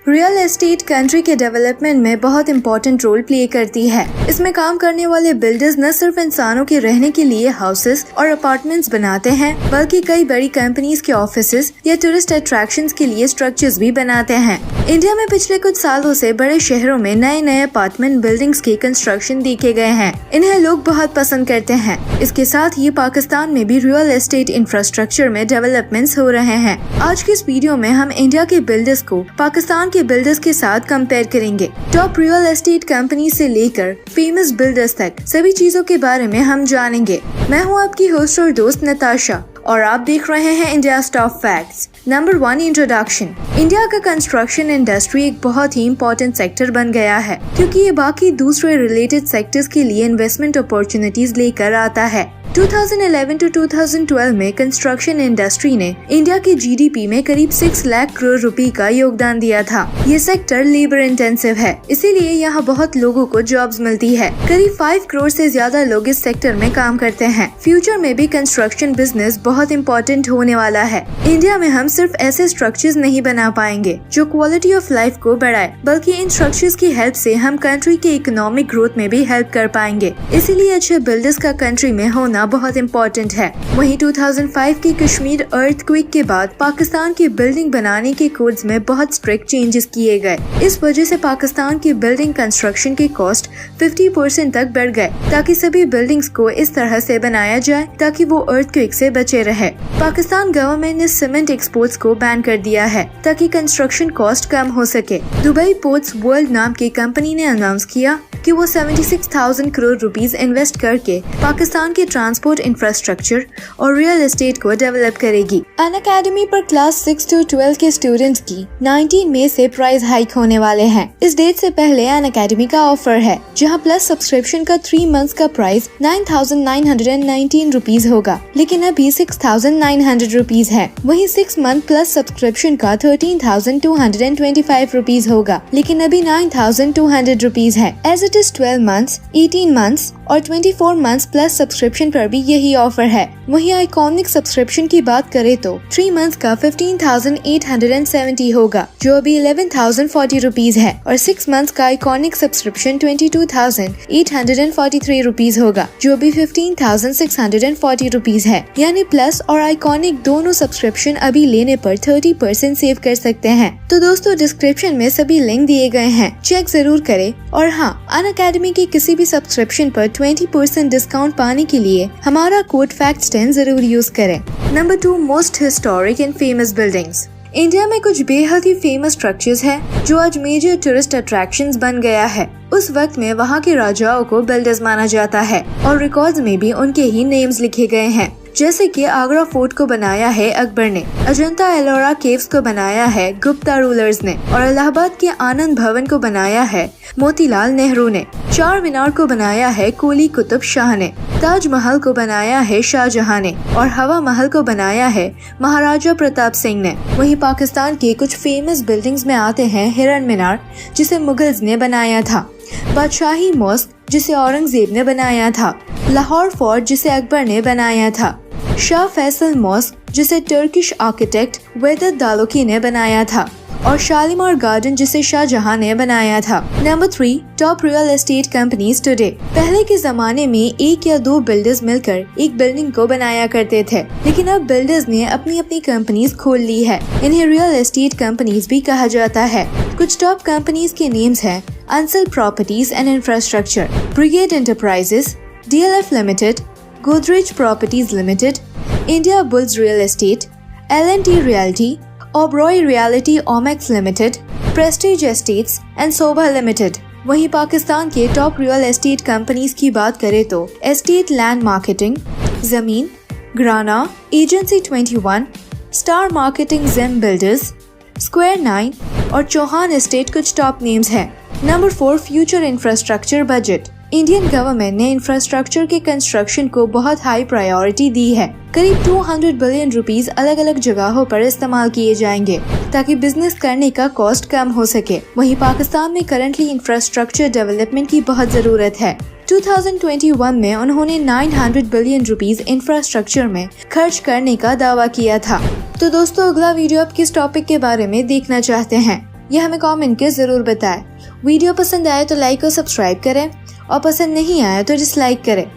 Real estate country के development में बहुत इंपॉर्टेंट रोल प्ले करती है। इसमें काम करने वाले बिल्डर्स न सिर्फ इंसानों के रहने के लिए हाउसेस और अपार्टमेंट्स बनाते हैं, बल्कि कई बड़ी कंपनीज के ऑफिसेज या टूरिस्ट अट्रैक्शंस के लिए स्ट्रक्चर्स भी बनाते हैं। इंडिया में पिछले कुछ सालों से बड़े शहरों में नए नए अपार्टमेंट बिल्डिंग्स के कंस्ट्रक्शन देखे गए हैं। इन्हें लोग बहुत पसंद करते हैं। इसके साथ ही पाकिस्तान में भी रियल एस्टेट इंफ्रास्ट्रक्चर में डेवलपमेंट्स हो रहे हैं। आज के इस वीडियो में हम इंडिया के बिल्डर्स को पाकिस्तान के बिल्डर्स के साथ कंपेयर करेंगे। टॉप रियल एस्टेट कंपनी से लेकर फेमस बिल्डर्स तक सभी चीजों के बारे में हम जानेंगे। मैं हूँ आपकी होस्ट और दोस्त नताशा और आप देख रहे हैं India top facts. Number 1, introduction. India का कंस्ट्रक्शन इंडस्ट्री एक बहुत ही इम्पोर्टेंट सेक्टर बन गया है, क्योंकि ये बाकी दूसरे रिलेटेड सेक्टर्स के लिए इन्वेस्टमेंट अपॉर्चुनिटीज लेकर आता है। 2011 टू 2012 में कंस्ट्रक्शन इंडस्ट्री ने इंडिया की जीडीपी में करीब 6 लाख करोड़ रुपए का योगदान दिया था। ये सेक्टर लेबर इंटेंसिव है, इसीलिए यहाँ बहुत लोगों को जॉब्स मिलती है। करीब 5 करोड़ से ज्यादा लोग इस सेक्टर में काम करते हैं। फ्यूचर में भी कंस्ट्रक्शन बिजनेस बहुत इम्पोर्टेंट होने वाला है। इंडिया में हम सिर्फ ऐसे स्ट्रक्चर्स नहीं बना पाएंगे जो क्वालिटी ऑफ लाइफ को बढ़ाए, बल्कि इन स्ट्रक्चर्स की हेल्प से हम कंट्री के इकोनॉमिक ग्रोथ में भी हेल्प कर पाएंगे। इसीलिए अच्छे बिल्डर्स का कंट्री में होना बहुत इम्पोर्टेंट है। वहीं 2005 की कश्मीर अर्थक्वेक के बाद पाकिस्तान की बिल्डिंग बनाने के कोड्स में बहुत स्ट्रिक्ट चेंजेस किए गए। इस वजह से पाकिस्तान की बिल्डिंग कंस्ट्रक्शन के कॉस्ट 50% तक बढ़ गए, ताकि सभी बिल्डिंग्स को इस तरह से बनाया जाए ताकि वो अर्थक्वेक से बचे रहे। पाकिस्तान गवर्नमेंट ने सीमेंट एक्सपोर्ट्स को बैन कर दिया है ताकि कंस्ट्रक्शन कॉस्ट कम हो सके। दुबई पोर्ट्स वर्ल्ड नाम की कंपनी ने अनाउंस किया कि वो 76,000 करोड़ रुपीस इन्वेस्ट करके पाकिस्तान के ट्रांसपोर्ट इंफ्रास्ट्रक्चर और रियल एस्टेट को डेवलप करेगी। अनअकैडमी पर क्लास 6 to 12 के स्टूडेंट्स की 19 मई से प्राइस हाइक होने वाले हैं। इस डेट से पहले अनअकैडमी का ऑफर है, जहां प्लस सब्सक्रिप्शन का 3 मंथ्स का प्राइस 9,919 रुपीस होगा, लेकिन अभी 6,900 रुपीस है। वहीं 6 मंथ प्लस सब्सक्रिप्शन का 13,225 रुपीस होगा, लेकिन अभी 9,200 रुपीस है। As it is 12 months, 18 months और 24 मंथ्स प्लस सब्सक्रिप्शन पर भी यही ऑफर है। वहीं आइकॉनिक सब्सक्रिप्शन की बात करें तो 3 मंथ्स का 15,870 होगा, जो अभी 11,040 रुपीस है, और 6 मंथ्स का आइकॉनिक सब्सक्रिप्शन 22,843 रुपीस होगा, जो अभी 15,640 रुपीस है। यानी प्लस और आइकॉनिक दोनों सब्सक्रिप्शन अभी लेने पर 30% सेव कर सकते हैं। तो दोस्तों, डिस्क्रिप्शन में सभी लिंक दिए गए हैं, चेक जरूर करें। और हाँ, अनअकैडमी की किसी भी सब्सक्रिप्शन पर 20% डिस्काउंट पाने के लिए हमारा कोड FACTS10 जरूर यूज करें। Number 2, most historic and famous buildings. India में कुछ बेहद ही फेमस स्ट्रक्चर्स हैं जो आज मेजर टूरिस्ट अट्रैक्शंस बन गया है। उस वक्त में वहाँ के राजाओं को बिल्डर्स माना जाता है और रिकॉर्ड्स में भी उनके ही नेम्स लिखे गए हैं। जैसे कि आगरा फोर्ट को बनाया है अकबर ने, अजंता एलोरा केव्स को बनाया है गुप्ता रूलर्स ने, और इलाहाबाद के आनंद भवन को बनाया है मोतीलाल नेहरू ने। चार मीनार को बनाया है कुली कुतुब शाह ने, ताजमहल को बनाया है शाहजहां ने, और हवा महल को बनाया है महाराजा प्रताप सिंह ने। वहीं पाकिस्तान के कुछ फेमस बिल्डिंग्स में आते हैं हिरन मीनार, जिसे मुगल्स ने बनाया था, बादशाही मॉस्क जिसे औरंगजेब ने बनाया था, लाहौर फोर्ट जिसे अकबर ने बनाया था, शाह फैसल मॉस्क जिसे टर्किश आर्किटेक्ट वेदत दालोकी ने बनाया था, और शालीमार गार्डन जिसे शाहजहां ने बनाया था। Number 3, top real estate companies today. पहले के जमाने में 1 या 2 बिल्डर्स मिलकर एक बिल्डिंग को बनाया करते थे, लेकिन अब बिल्डर्स ने अपनी अपनी कंपनीज खोल ली है। इन्हें रियल एस्टेट कंपनीज भी कहा जाता है। कुछ टॉप कंपनीज के नेम्स हैं: Ansal properties and infrastructure, brigade enterprises, DLF limited, Godrej properties limited, India bulls real estate, L&T realty, Oberoi realty Omaxe limited, Prestige estates and सोभा लिमिटेड। वहीं पाकिस्तान के टॉप रियल एस्टेट कंपनीज की बात करें तो एस्टेट लैंड मार्केटिंग, जमीन, ग्राना, agency 21, star marketing, gem builders, square 9 और चौहान एस्टेट कुछ टॉप नेम्स हैं। Number 4, future infrastructure budget. Indian government ने इंफ्रास्ट्रक्चर के कंस्ट्रक्शन को बहुत हाई प्रायोरिटी दी है। करीब 200 बिलियन रुपीस अलग अलग जगहों पर इस्तेमाल किए जाएंगे ताकि बिजनेस करने का कॉस्ट कम हो सके। वहीं पाकिस्तान में करंटली इंफ्रास्ट्रक्चर डेवलपमेंट की बहुत जरूरत है। 2021 में उन्होंने 900 बिलियन रुपीस इंफ्रास्ट्रक्चर में खर्च करने का दावा किया था। तो दोस्तों, अगला वीडियो आप किस टॉपिक के बारे में देखना चाहते हैं ये हमें कमेंट के जरूर बताएं। वीडियो पसंद आए तो लाइक और सब्सक्राइब करें और पसंद नहीं आया तो डिसलाइक करें।